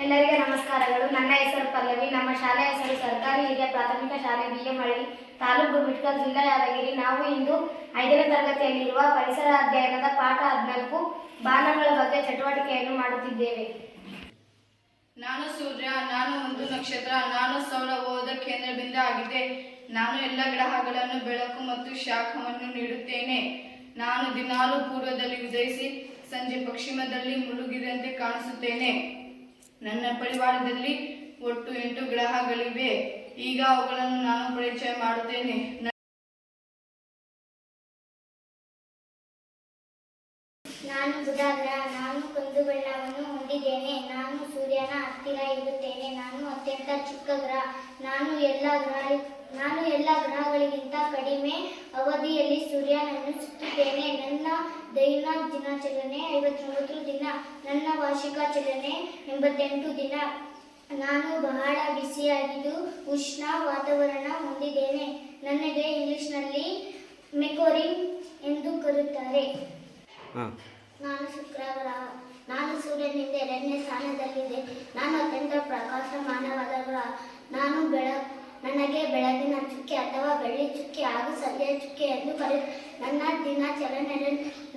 ಎಲ್ಲರಿಗೆ ನಮಸ್ಕಾರಗಳು. ನನ್ನ ಹೆಸರು ಪಲ್ಲವಿ. ನಮ್ಮ ಶಾಲೆ ಹೆಸರು ಸರ್ಕಾರಿ ಹಿರಿಯ ಪ್ರಾಥಮಿಕ ಶಾಲೆ ಬಿಎಂಹಳ್ಳಿ, ತಾಲೂಕು ಬಿಟ್ಕಲ್, ಜಿಲ್ಲಾ ಯಾದಗಿರಿ. ನಾವು ಇಂದು 5ನೇ ತರಗತಿಯಲ್ಲಿರುವ ಪರಿಸರ ಅಧ್ಯಯನದ ಪಾಠ 14 ಬಾಣಗಳ ಬಗ್ಗೆ ಚಟುವಟಿಕೆಯನ್ನು ಮಾಡುತ್ತಿದ್ದೇವೆ. ನಾನು ಸೂರ್ಯ, ನಾನು ಒಂದು ನಕ್ಷತ್ರ, ನಾನು ಸೌರವ್ಯೂಹದ ಕೇಂದ್ರಬಿಂದು ಆಗಿದೆ. ನಾನು ಎಲ್ಲ ಗ್ರಹಗಳನ್ನು ಬೆಳಕು ಮತ್ತು ಶಾಖವನ್ನು ನೀಡುತ್ತೇನೆ. ನಾನು ದಿನಾಲು ಪೂರ್ವದಲ್ಲಿ ಉದಯಿಸಿ ಸಂಜೆ ಪಶ್ಚಿಮದಲ್ಲಿ ಮುಳುಗಿದಂತೆ ಕಾಣಿಸುತ್ತೇನೆ. ನನ್ನ ಪರಿವಾರದಲ್ಲಿ ಒಟ್ಟು 8 ಗ್ರಹಗಳಿವೆ. ಈಗ ಅವುಗಳನ್ನು ನಾನು ಪರಿಚಯ ಮಾಡುತ್ತೇನೆ. ನಾನು ಬುಧ ಗ್ರಹ. ನಾನು ಕಂದು ಬಣ್ಣವನ್ನು ಹೊಂದಿದ್ದೇನೆ. ನಾನು ಸೂರ್ಯನ ಹತ್ತಿರ ಇರುತ್ತೇನೆ. ನಾನು ಅತ್ಯಂತ ಚಿಕ್ಕ ಗ್ರಹ. ನಾನು ಎಲ್ಲ ಗ್ರಹಗಳಿಗಿಂತ ಕಡಿಮೆ ಅವಧಿಯಲ್ಲಿ ಸೂರ್ಯನನ್ನು ಸುತ್ತುತ್ತೇನೆ. ನನ್ನ ದೈನ ದಿನಾಚರಣೆ 59 ದಿನ. ನನ್ನ ವಾರ್ಷಿಕ ಚಲನೆ 88 ದಿನ. ನಾನು ಬಹಳ ಬಿಸಿಯಾಗಿದ್ದು ಉಷ್ಣ ವಾತಾವರಣ ಹೊಂದಿದ್ದೇನೆ. ನನಗೆ ಇಂಗ್ಲಿಷ್ನಲ್ಲಿ ಮೆರ್ಕ್ಯುರಿ ಎಂದು ಕರೆಯುತ್ತಾರೆ. ನಾನು ಶುಕ್ರ ಗ್ರಹ. ನಾನು ಸೂರ್ಯನಿಂದ 2ನೇ ಸ್ಥಾನದಲ್ಲಿದೆ. ನಾನು ಅತ್ಯಂತ ಪ್ರಕಾಶಮಾನವಾದ ಗ್ರಹ. ನನಗೆ ಬೆಳಗಿನ ಚುಕ್ಕೆ ಅಥವಾ ಬೆಳ್ಳಿ ಚುಕ್ಕೆ ಹಾಗೂ ಸಂಜೆಯ ಚುಕ್ಕೆ ಎಂದು ಕರೆಯುತ್ತಾರೆ. ನನ್ನ ದಿನ ಚಲನೆ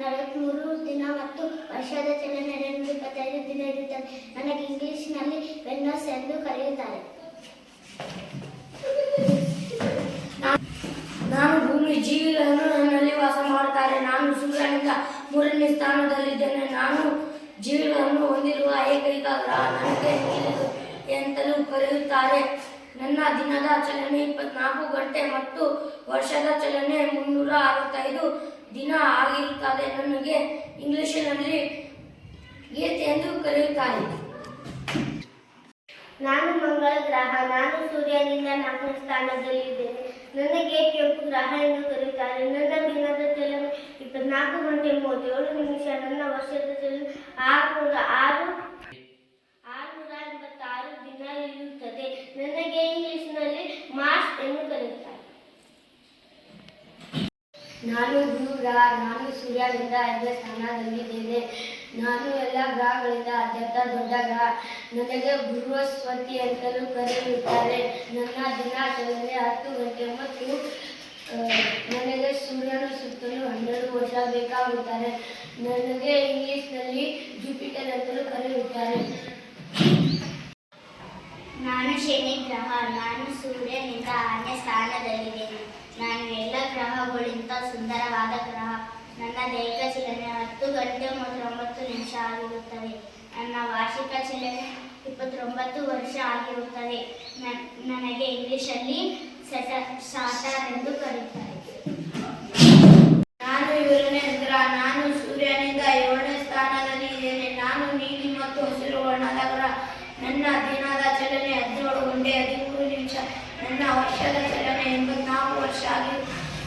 43 ದಿನ ಮತ್ತು ವರ್ಷದ ಚಲನೆ 225 ದಿನ ಇರುತ್ತದೆ. ನನಗೆ ಇಂಗ್ಲಿಷ್ನಲ್ಲಿ ವೆನಸ್ ಎಂದು ಕರೆಯುತ್ತಾರೆ. ನಾನು ಭೂಮಿ ಜೀವಿಗಳನ್ನು ನನ್ನಲ್ಲಿ ವಾಸ ಮಾಡುತ್ತಾರೆ. ನಾನು ಸೂರ್ಯನಿಂದ 3ನೇ ಸ್ಥಾನದಲ್ಲಿದ್ದೇನೆ. ನಾನು ಜೀವಿಗಳನ್ನು ಹೊಂದಿರುವ ಏಕೈಕ ಗ್ರಹ. ನನಗೆ ನೀರು ಎಂತಲೂ ಕರೆಯುತ್ತಾರೆ. ನನ್ನ ದಿನದ ಚಲನೆ 24 ಗಂಟೆ ಮತ್ತು ವರ್ಷದ ಚಲನೆ 365 ದಿನ ಆಗಿರುತ್ತದೆ. ನನಗೆ ಇಂಗ್ಲಿಷಿನಲ್ಲಿ ಗೀತೆ ಎಂದು ಕರೆಯುತ್ತಾರೆ. ನಾನು ಮಂಗಳ ಗ್ರಹ. ನಾನು ಸೂರ್ಯನಿಂದ 4ನೇ ಸ್ಥಾನದಲ್ಲಿದ್ದೇನೆ. ನನಗೆ ಕೆಂಪು ಗ್ರಹ ಎಂದು ಕರೆಯುತ್ತಾರೆ. ನನ್ನ ದಿನದ ಚಲನೆ 24 ಗಂಟೆ 37 ನಿಮಿಷ. ನನ್ನ ವರ್ಷದ ಚಲನೆ 686 ದಿನ ಇರುತ್ತದೆ. ನನಗೆ ಇಂಗ್ಲಿಷ್ನಲ್ಲಿ ಮಾರ್ಚ್ ಎಂದು ಕರೆಯುತ್ತಾರೆ. ನಾನು ಗುರು ಗ್ರಹ. ನಾನು ಸೂರ್ಯನಿಂದ 5ನೇ ಸ್ಥಾನದಲ್ಲಿದ್ದೇನೆ. ನಾನು ಎಲ್ಲ ಗ್ರಹಗಳಿಂದ ಅತ್ಯಂತ ದೊಡ್ಡ ಗ್ರಹ. ನನಗೆ ಬೃಹಸ್ಪತಿ ಅಂತಲೂ ಕರೆಯುತ್ತಾರೆ. ನನ್ನ ದಿನ ಚಲನೆ 10 ಗಂಟೆ ಮತ್ತು ನನಗೆ ಸೂರ್ಯನ ಸುತ್ತಲೂ 12 ವರ್ಷ ಬೇಕಾಗುತ್ತಾರೆ. ನನಗೆ ಇಂಗ್ಲಿಷ್ನಲ್ಲಿ ಜುಪಿಟರ್ ಅಂತಲೂ ಕರೆಯುತ್ತಾರೆ. ನಾನು ಶನಿ ಗ್ರಹ. ನಾನು ಸೂರ್ಯನಿಂದ 6ನೇ ಸ್ಥಾನದಲ್ಲಿದ್ದೇನೆ. ನಾನು ಎಲ್ಲ ಗ್ರಹಗಳಿಂದ ಸುಂದರವಾದ ಗ್ರಹ. ನನ್ನ ದೈಹಿಕ ಚಲನೆ 10 ಗಂಟೆ 39 ನಿಮಿಷ ಆಗಿರುತ್ತದೆ. ನನ್ನ ವಾರ್ಷಿಕ ಚಲನೆ 29 ವರ್ಷ ಆಗಿರುತ್ತದೆ. ನನಗೆ ಇಂಗ್ಲಿಷಲ್ಲಿ ಸಾಟರ್ನ್ ಎಂದು ಕರೆಯುತ್ತಾರೆ. ನಾನು ಯುರೇನಸ್ ಗ್ರಹ. ನಾನು ಸೂರ್ಯನಿಂದ 7ನೇ ಸ್ಥಾನದಲ್ಲಿದ್ದೇನೆ. ನಾನು ನೀಲಿ ಮತ್ತು ಹಸಿರು ಬಣ್ಣದ ಗ್ರಹ. ನನ್ನ ದಿನದ ಚಲನೆ 17 ಗಂಟೆ 13 ನಿಮಿಷ. ನನ್ನ ವರ್ಷದ ಚಲನೆ 84 ವರ್ಷ ಆಗಿದೆ.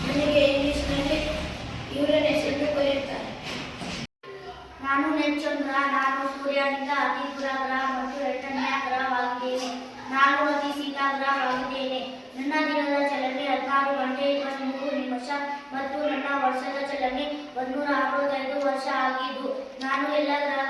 ನನಗೆ ಇಂಗ್ಲಿಷ್ನಲ್ಲಿ ಯುರೇನಸ್ ಎಂದು ಕರೆಯುತ್ತಾರೆ. ನಾನು ನೆಪ್ಚೂನ್ ಗ್ರಹ. ನಾನು ಸೂರ್ಯನಿಂದ ಅತಿ ದೂರ ಗ್ರಹ ಮತ್ತು 8ನೇ ಗ್ರಹವಾಗಿದ್ದೇನೆ. ನಾನು ಅತಿ ಶೀತ ಗ್ರಹವಾಗಿದ್ದೇನೆ. ನನ್ನ ದಿನದ ಚಲನೆ 16 ಗಂಟೆ 23 ನಿಮಿಷ ಮತ್ತು ನನ್ನ ವರ್ಷದ ಚಲನೆ 165 ವರ್ಷ ಆಗಿದ್ದು ನಾನು ಎಲ್ಲ ಗ್ರಹ